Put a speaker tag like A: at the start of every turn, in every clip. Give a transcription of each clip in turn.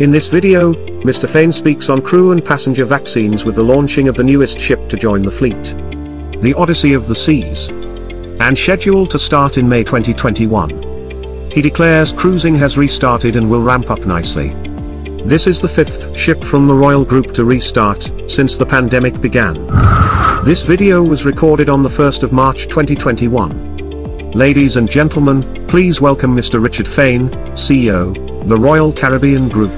A: In this video, Mr. Fain speaks on crew and passenger vaccines with the launching of the newest ship to join the fleet, the Odyssey of the Seas, and scheduled to start in May 2021. He declares cruising has restarted and will ramp up nicely. This is the fifth ship from the Royal Group to restart since the pandemic began. This video was recorded on the 1st of March 2021. Ladies and gentlemen, please welcome Mr. Richard Fain, CEO, the Royal Caribbean Group.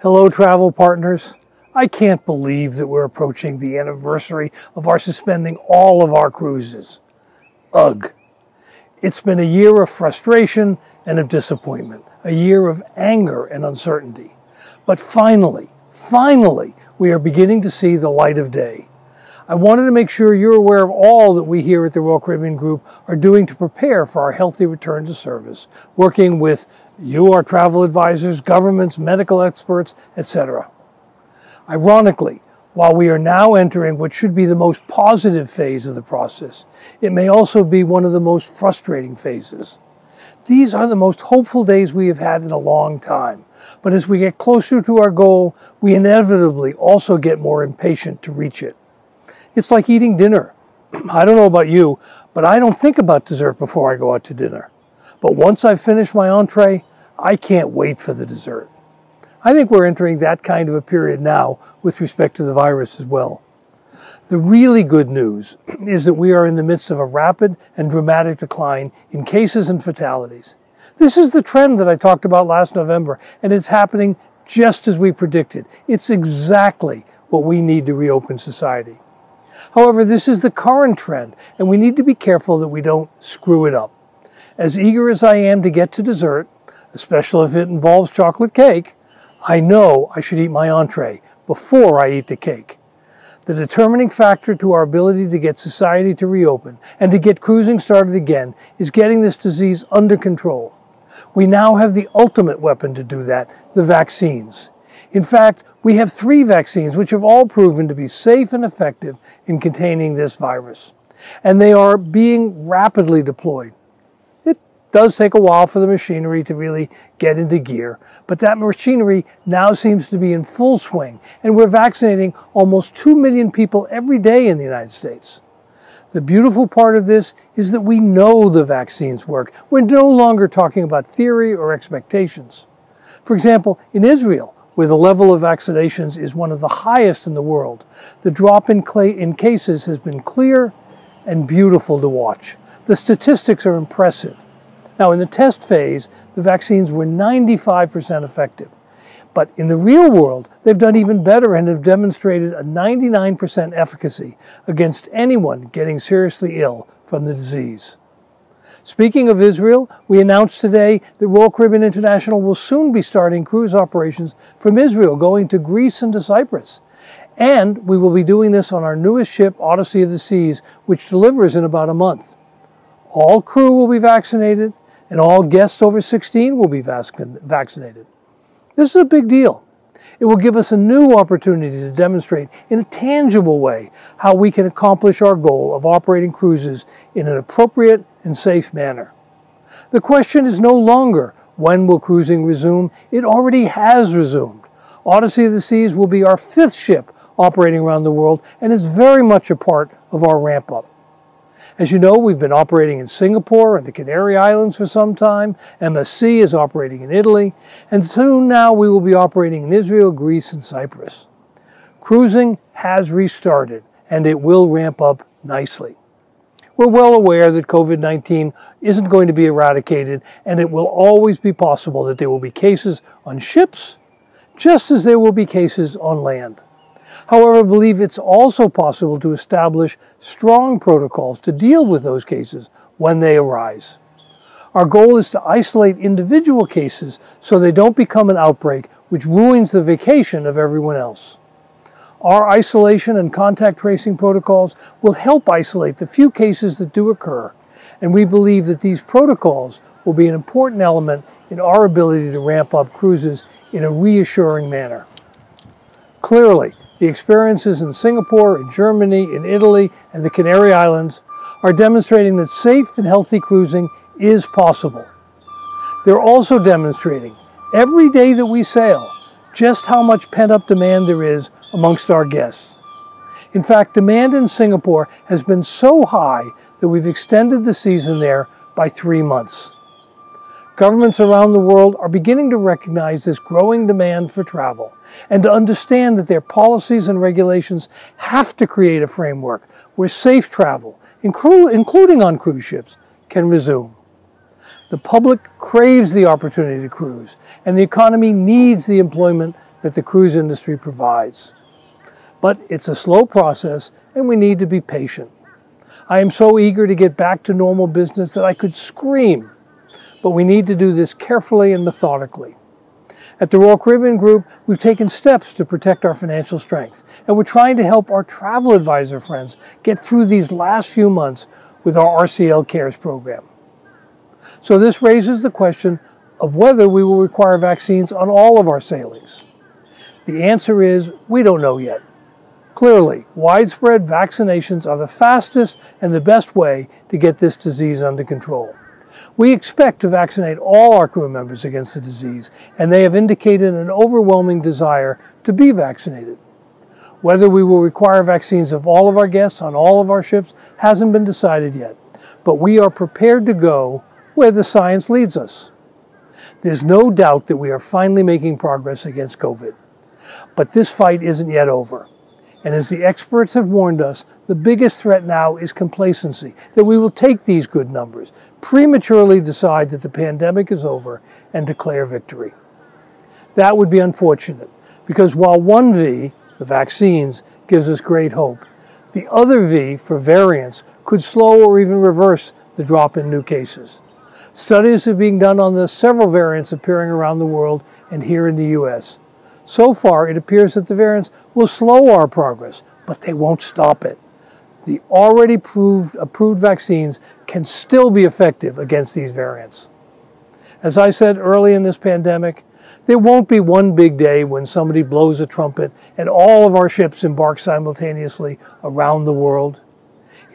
B: Hello travel partners. I can't believe that we're approaching the anniversary of our suspending all of our cruises. Ugh. It's been a year of frustration and of disappointment, a year of anger and uncertainty. But finally, we are beginning to see the light of day. I wanted to make sure you're aware of all that we here at the Royal Caribbean Group are doing to prepare for our healthy return to service, working with you, our travel advisors, governments, medical experts, etc. Ironically, while we are now entering what should be the most positive phase of the process, it may also be one of the most frustrating phases. These are the most hopeful days we have had in a long time, but as we get closer to our goal, we inevitably also get more impatient to reach it. It's like eating dinner. I don't know about you, but I don't think about dessert before I go out to dinner. But once I've finished my entree, I can't wait for the dessert. I think we're entering that kind of a period now with respect to the virus as well. The really good news is that we are in the midst of a rapid and dramatic decline in cases and fatalities. This is the trend that I talked about last November, and it's happening just as we predicted. It's exactly what we need to reopen society. However, this is the current trend, and we need to be careful that we don't screw it up. As eager as I am to get to dessert, especially if it involves chocolate cake, I know I should eat my entree before I eat the cake. The determining factor to our ability to get society to reopen and to get cruising started again is getting this disease under control. We now have the ultimate weapon to do that, the vaccines. In fact, we have 3 vaccines which have all proven to be safe and effective in containing this virus, and they are being rapidly deployed. It does take a while for the machinery to really get into gear, but that machinery now seems to be in full swing, and we're vaccinating almost 2 million people every day in the United States. The beautiful part of this is that we know the vaccines work. We're no longer talking about theory or expectations. For example, in Israel, where the level of vaccinations is one of the highest in the world, the drop in cases has been clear and beautiful to watch. The statistics are impressive. Now, in the test phase, the vaccines were 95% effective. But in the real world, they've done even better and have demonstrated a 99% efficacy against anyone getting seriously ill from the disease. Speaking of Israel, we announced today that Royal Caribbean International will soon be starting cruise operations from Israel, going to Greece and to Cyprus. And we will be doing this on our newest ship, Odyssey of the Seas, which delivers in about a month. All crew will be vaccinated, and all guests over 16 will be vaccinated. This is a big deal. It will give us a new opportunity to demonstrate in a tangible way how we can accomplish our goal of operating cruises in an appropriate and safe manner. The question is no longer when will cruising resume. It already has resumed. Odyssey of the Seas will be our 5th ship operating around the world and is very much a part of our ramp up. As you know, we've been operating in Singapore and the Canary Islands for some time. MSC is operating in Italy, and soon now we will be operating in Israel, Greece, and Cyprus. Cruising has restarted, and it will ramp up nicely. We're well aware that COVID-19 isn't going to be eradicated, and it will always be possible that there will be cases on ships, just as there will be cases on land. However, I believe it's also possible to establish strong protocols to deal with those cases when they arise. Our goal is to isolate individual cases so they don't become an outbreak which ruins the vacation of everyone else. Our isolation and contact tracing protocols will help isolate the few cases that do occur, and we believe that these protocols will be an important element in our ability to ramp up cruises in a reassuring manner. Clearly, the experiences in Singapore, in Germany, in Italy, and the Canary Islands are demonstrating that safe and healthy cruising is possible. They're also demonstrating, every day that we sail just how much pent-up demand there is amongst our guests. In fact, demand in Singapore has been so high that we've extended the season there by 3 months. Governments around the world are beginning to recognize this growing demand for travel and to understand that their policies and regulations have to create a framework where safe travel, including on cruise ships, can resume. The public craves the opportunity to cruise, and the economy needs the employment that the cruise industry provides. But it's a slow process, and we need to be patient. I am so eager to get back to normal business that I could scream, but we need to do this carefully and methodically. At the Royal Caribbean Group, we've taken steps to protect our financial strength, and we're trying to help our travel advisor friends get through these last few months with our RCL Cares program. So this raises the question of whether we will require vaccines on all of our sailings. The answer is, we don't know yet. Clearly, widespread vaccinations are the fastest and the best way to get this disease under control. We expect to vaccinate all our crew members against the disease, and they have indicated an overwhelming desire to be vaccinated. Whether we will require vaccines of all of our guests on all of our ships hasn't been decided yet, but we are prepared to go where the science leads us. There's no doubt that we are finally making progress against COVID, but this fight isn't yet over. And as the experts have warned us, the biggest threat now is complacency, that we will take these good numbers, prematurely decide that the pandemic is over, and declare victory. That would be unfortunate, because while one V, the vaccines, gives us great hope, the other V, for variants, could slow or even reverse the drop in new cases. Studies are being done on the several variants appearing around the world and here in the US. So far, it appears that the variants will slow our progress, but they won't stop it. The already approved vaccines can still be effective against these variants. As I said early in this pandemic, there won't be one big day when somebody blows a trumpet and all of our ships embark simultaneously around the world.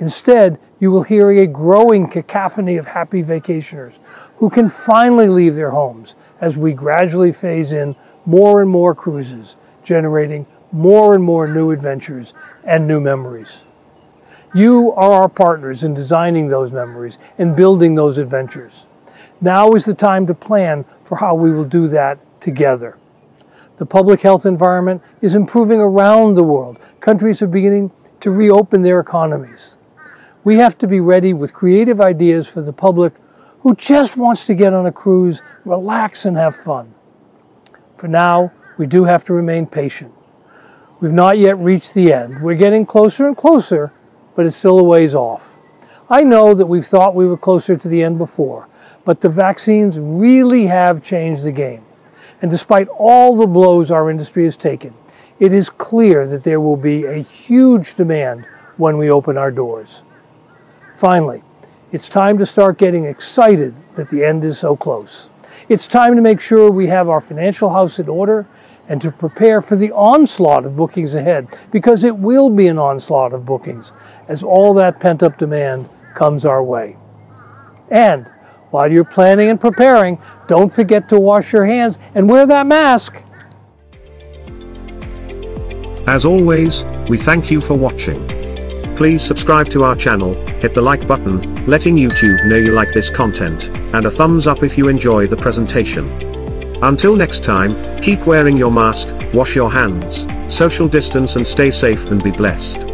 B: Instead, you will hear a growing cacophony of happy vacationers who can finally leave their homes as we gradually phase in more and more cruises, generating more and more new adventures and new memories. You are our partners in designing those memories and building those adventures. Now is the time to plan for how we will do that together. The public health environment is improving around the world. Countries are beginning to reopen their economies. We have to be ready with creative ideas for the public who just wants to get on a cruise, relax, and have fun. For now, we do have to remain patient. We've not yet reached the end. We're getting closer and closer, but it's still a ways off. I know that we've thought we were closer to the end before, but the vaccines really have changed the game. And despite all the blows our industry has taken, it is clear that there will be a huge demand when we open our doors. Finally, it's time to start getting excited that the end is so close. It's time to make sure we have our financial house in order and to prepare for the onslaught of bookings ahead, because it will be an onslaught of bookings as all that pent-up demand comes our way. And while you're planning and preparing, don't forget to wash your hands and wear that mask.
A: As always, we thank you for watching. Please subscribe to our channel, hit the like button, letting YouTube know you like this content, and a thumbs up if you enjoy the presentation. Until next time, keep wearing your mask, wash your hands, social distance and stay safe and be blessed.